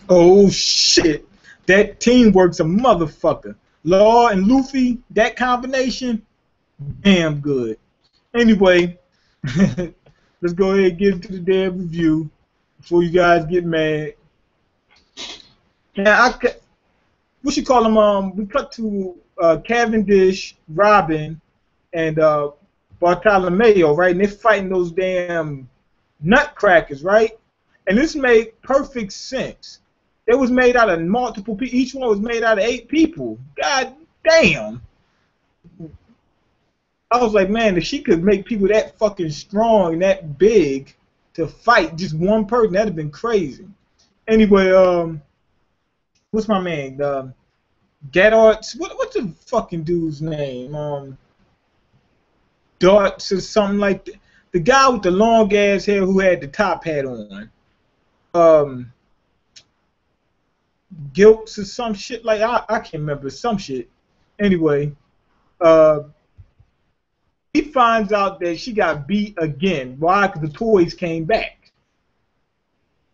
Oh shit, that teamwork's a motherfucker. Law and Luffy, that combination, damn good. Anyway, let's go ahead and get into the damn review before you guys get mad. Now, what you call them? We cut to Cavendish, Robin, and Bartolomeo, right? And they're fighting those damn nutcrackers, right? And this made perfect sense. It was made out of multiple people. Each one was made out of 8 people. God damn. I was like, man, if she could make people that fucking strong and that big to fight just one person, that'd have been crazy. Anyway, what's my man? Gadart. What's the fucking dude's name? Darts or something like that. The guy with the long ass hair who had the top hat on. Um, Gilks or some shit like I can't remember some shit. Anyway, uh, he finds out that she got beat again. Why? Because the toys came back.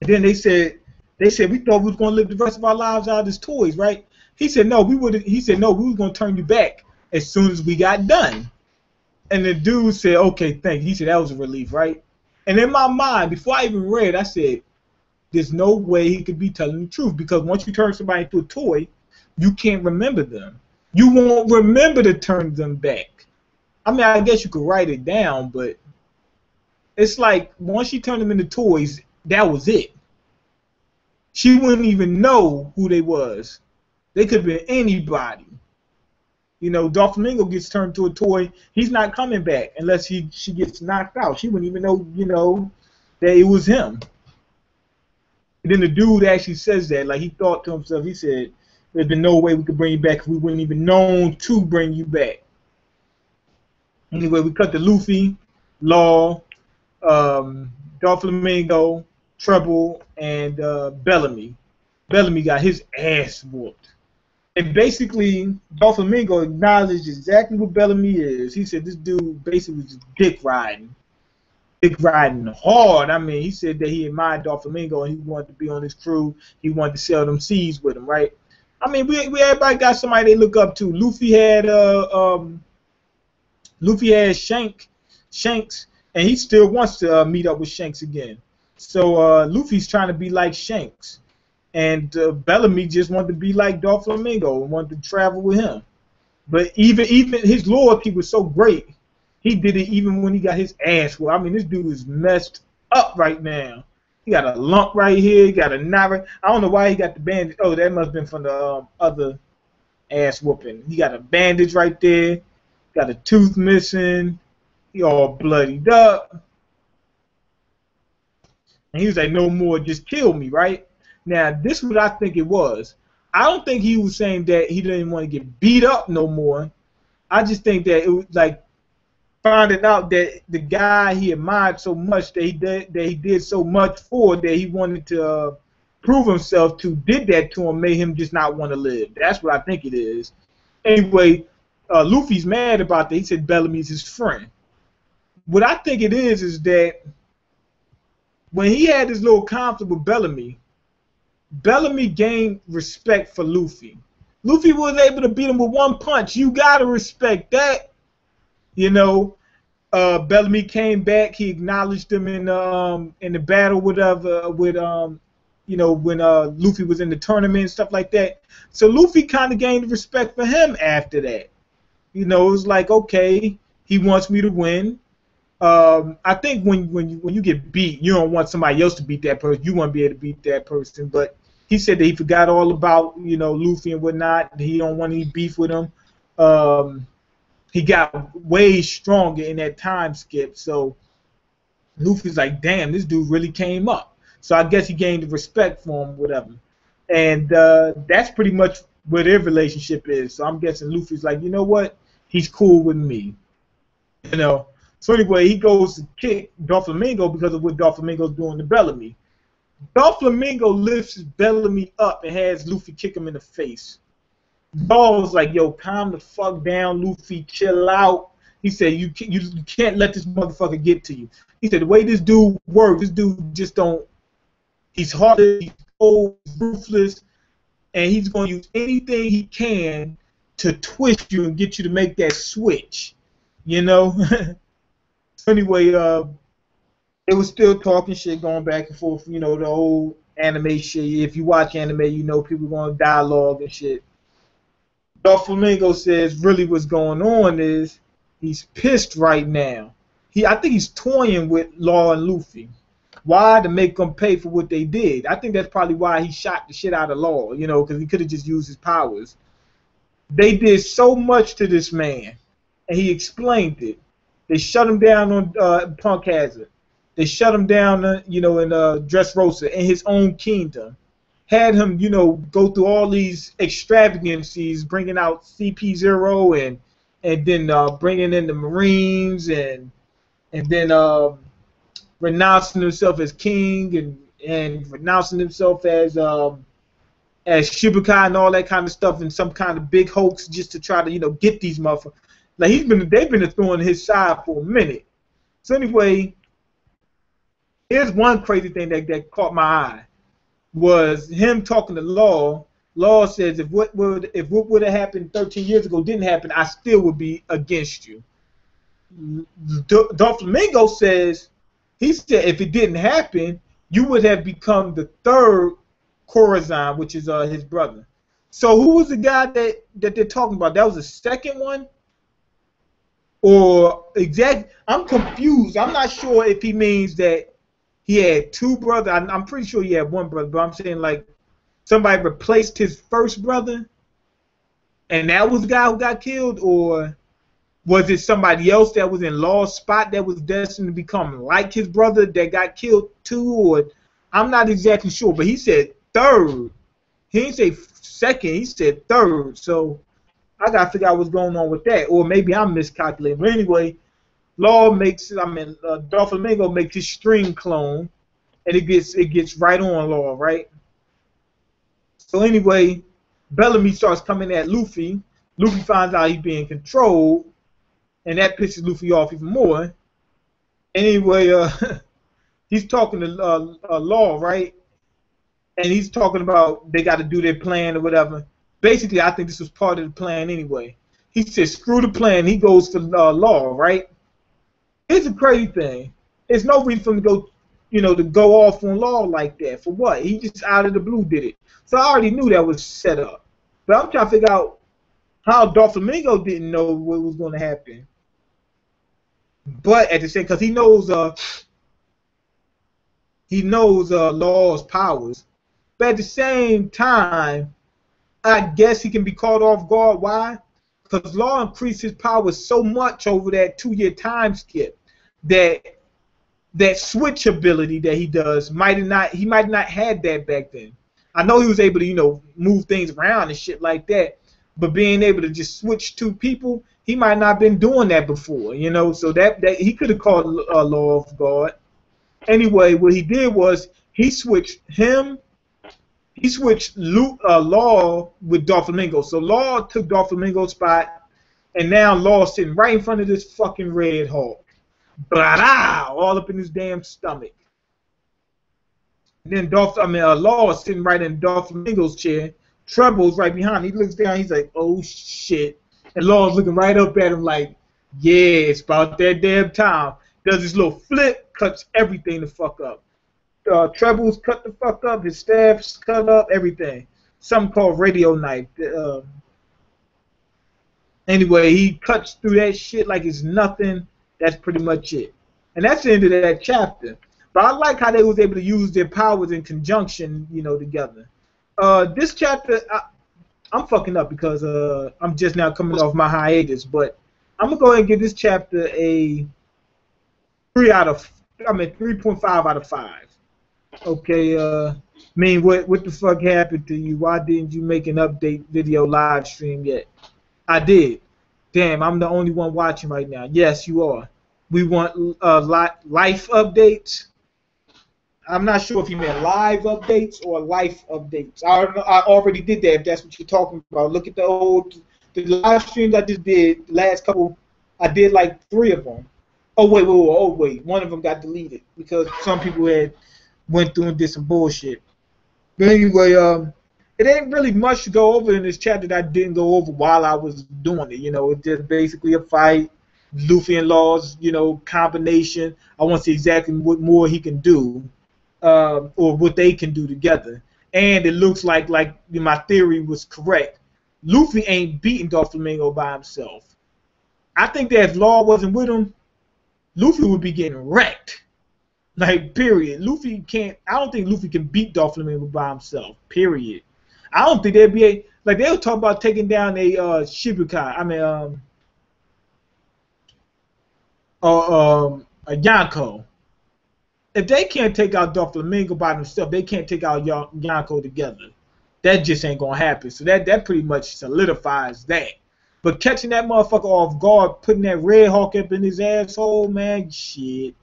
And then they said we thought we was gonna live the rest of our lives out of these toys, right? He said no, we would. He said no, we was gonna turn you back as soon as we got done. And the dude said, okay, thank you. He said that was a relief, right? And in my mind, before I even read, I said, there's no way he could be telling the truth because once you turn somebody into a toy, you can't remember them. You won't remember to turn them back. I mean, I guess you could write it down, but it's like once you turn them into toys, that was it. She wouldn't even know who they was. They could have been anybody. You know, Doflamingo gets turned to a toy. He's not coming back unless she gets knocked out. She wouldn't even know, you know, that it was him. And then the dude actually says that, like he thought to himself. He said, "There's been no way we could bring you back if we wouldn't even known to bring you back." Anyway, we cut to Luffy, Law, Doflamingo, Treble, and Bellamy. Bellamy got his ass whooped. And basically, Doflamingo acknowledged exactly what Bellamy is. He said this dude basically was just dick riding. Dick riding hard. I mean, he said that he admired Doflamingo and he wanted to be on his crew. He wanted to sell them seeds with him, right? I mean, we everybody got somebody they look up to. Luffy had Shanks, and he still wants to meet up with Shanks again. So Luffy's trying to be like Shanks. And Bellamy just wanted to be like Doflamingo and wanted to travel with him. But even his loyalty was so great, he did it even when he got his ass whooped. I mean, this dude is messed up right now. He got a lump right here. He got a knot right. I don't know why he got the bandage. Oh, that must have been from the other ass whooping. He got a bandage right there. Got a tooth missing. He all bloodied up. And he was like, no more, just kill me, right? Now, this is what I think it was. I don't think he was saying that he didn't want to get beat up no more. I just think that it was like finding out that the guy he admired so much, that he did so much for, that he wanted to prove himself to, did that to him, made him just not want to live. That's what I think it is. Anyway, Luffy's mad about that. He said Bellamy's his friend. What I think it is that when he had this little conflict with Bellamy gained respect for Luffy. Luffy was able to beat him with one punch. You gotta respect that. You know, Bellamy came back. He acknowledged him in the battle with you know, when Luffy was in the tournament and stuff like that. So Luffy kind of gained respect for him after that. You know, it was like, okay, he wants me to win. I think when you get beat, you don't want somebody else to beat that person. You want to be able to beat that person. But he said that he forgot all about, you know, Luffy and whatnot. He don't want any beef with him. He got way stronger in that time skip. So Luffy's like, damn, this dude really came up. So I guess he gained the respect for him, whatever. And that's pretty much where their relationship is. So I'm guessing Luffy's like, you know what? He's cool with me. You know. So anyway, he goes to kick Doflamingo because of what Doflamingo's doing to Bellamy. Doflamingo lifts Bellamy up and has Luffy kick him in the face. Dog was like, yo, calm the fuck down, Luffy, chill out. He said, you can't let this motherfucker get to you. He said, the way this dude works, this dude just don't, he's hard, cold, ruthless, and he's going to use anything he can to twist you and get you to make that switch, you know. So anyway, it was still talking shit, going back and forth, you know, the old anime shit. If you watch anime, you know people going to dialogue and shit. Doflamingo says really what's going on is he's pissed right now. I think he's toying with Law and Luffy. Why? To make them pay for what they did. I think that's probably why he shot the shit out of Law, you know, because he could have just used his powers. They did so much to this man, and he explained it. They shut him down on Punk Hazard. They shut him down, you know, in Dressrosa, in his own kingdom. Had him, you know, go through all these extravagancies, bringing out CP0 and then bringing in the Marines and then renouncing himself as king and renouncing himself as Shibukai and all that kind of stuff and some kind of big hoax just to try to, you know, get these motherfuckers. Like they've been throwing his side for a minute. So anyway, here's one crazy thing that caught my eye. Was him talking to Law. Law says if what would have happened 13 years ago didn't happen, I still would be against you. Doflamingo says, he said if it didn't happen, you would have become the third Corazon, which is his brother. So who was the guy that they're talking about? That was the second one? Or exact? I'm confused. I'm not sure if he means that he had two brothers. I'm pretty sure he had one brother, but I'm saying like somebody replaced his first brother, and that was the guy who got killed, or was it somebody else that was in Law's spot that was destined to become like his brother that got killed too? Or I'm not exactly sure, but he said third. He didn't say second. He said third. So I gotta figure out what's going on with that, or maybe I'm miscalculating. But anyway. Doflamingo makes his string clone, and it gets right on Law, right? So anyway, Bellamy starts coming at Luffy. Luffy finds out he's being controlled, and that pisses Luffy off even more. Anyway, he's talking to Law, right? And he's talking about they got to do their plan or whatever. Basically, I think this was part of the plan anyway. He says, screw the plan. He goes for Law, right? Here's the crazy thing. There's no reason for him to go, you know, to go off on Law like that. For what? He just out of the blue did it. So I already knew that was set up. But I'm trying to figure out how Doflamingo didn't know what was going to happen. But at the same, because he knows Law's powers. But at the same time, I guess he can be caught off guard. Why? Because Law increased his powers so much over that 2-year time skip that switch ability that he does he might not had that back then. I know he was able to, you know, move things around and shit like that, but being able to just switch two people, he might not have been doing that before, you know. So that he could have caught Law off guard. Anyway, what he did was he switched Law with Doflamingo. So Law took Doflamingo's spot, and now Law's sitting right in front of this fucking Red Hawk. Blah, all up in his damn stomach. And then Law is sitting right in Doflamingo's chair. Treble's right behind. He looks down. He's like, oh shit. And Law's looking right up at him like, yeah, it's about that damn time. Does this little flip, cuts everything the fuck up. Treble's cut the fuck up. His staff's cut up. Everything. Something called radio knife. Anyway, he cuts through that shit like it's nothing. That's pretty much it. And that's the end of that chapter. But I like how they was able to use their powers in conjunction, you know, together. This chapter, I'm fucking up because I'm just now coming off my hiatus. But I'm gonna go ahead and give this chapter a 3.5 out of 5. Okay, Mean, what the fuck happened to you? Why didn't you make an update video live stream yet? I did. Damn, I'm the only one watching right now. Yes, you are. We want life updates. I'm not sure if you meant live updates or life updates. I already did that if that's what you're talking about. Look at the live streams I just did, the last couple. I did like 3 of them. Oh, wait. One of them got deleted because some people had went through and did some bullshit. But anyway, it ain't really much to go over in this chapter that I didn't go over while I was doing it. You know, it's just basically a fight. Luffy and Law's, you know, combination. I want to see exactly what more he can do, or what they can do together. And it looks like my theory was correct. Luffy ain't beating Doflamingo by himself. I think that if Law wasn't with him, Luffy would be getting wrecked. Like, period. Luffy can't. I don't think Luffy can beat Doflamingo by himself. Period. I don't think they'd be like they'll talk about taking down a Shibukai. I mean, a Yonko. If they can't take out Doflamingo by themselves, they can't take out Yonko together. That just ain't gonna happen. So that pretty much solidifies that. But catching that motherfucker off guard, putting that Red Hawk up in his asshole, man, shit.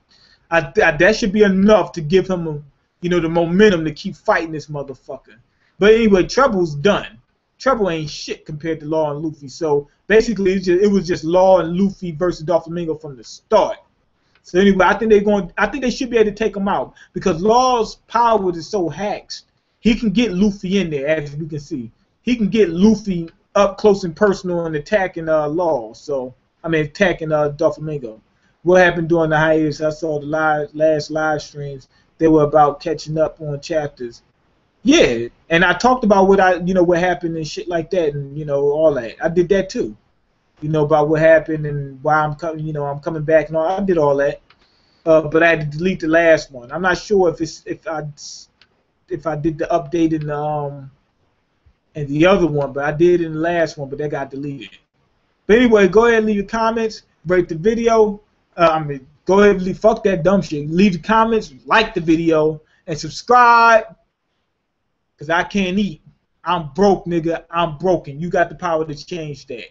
That should be enough to give him, the momentum to keep fighting this motherfucker. But anyway, Trouble's done. Trouble ain't shit compared to Law and Luffy. So basically, it was just Law and Luffy versus Doflamingo from the start. So anyway, I think they should be able to take him out because Law's power is so hacked. He can get Luffy in there, as we can see. He can get Luffy up close and personal and attacking Law. So attacking Doflamingo. What happened during the hiatus? I saw the last live streams. They were about catching up on chapters. Yeah, and I talked about what happened and shit like that, and all that. I did that too. About what happened and why I'm coming. I'm coming back and all. I did all that, but I had to delete the last one. I'm not sure if I did the update in the other one, but I did in the last one, but that got deleted. But anyway, go ahead and leave your comments, rate the video. Go ahead and leave, fuck that dumb shit. Leave the comments, like the video, and subscribe. Because I can't eat. I'm broke, nigga. I'm broken. You got the power to change that.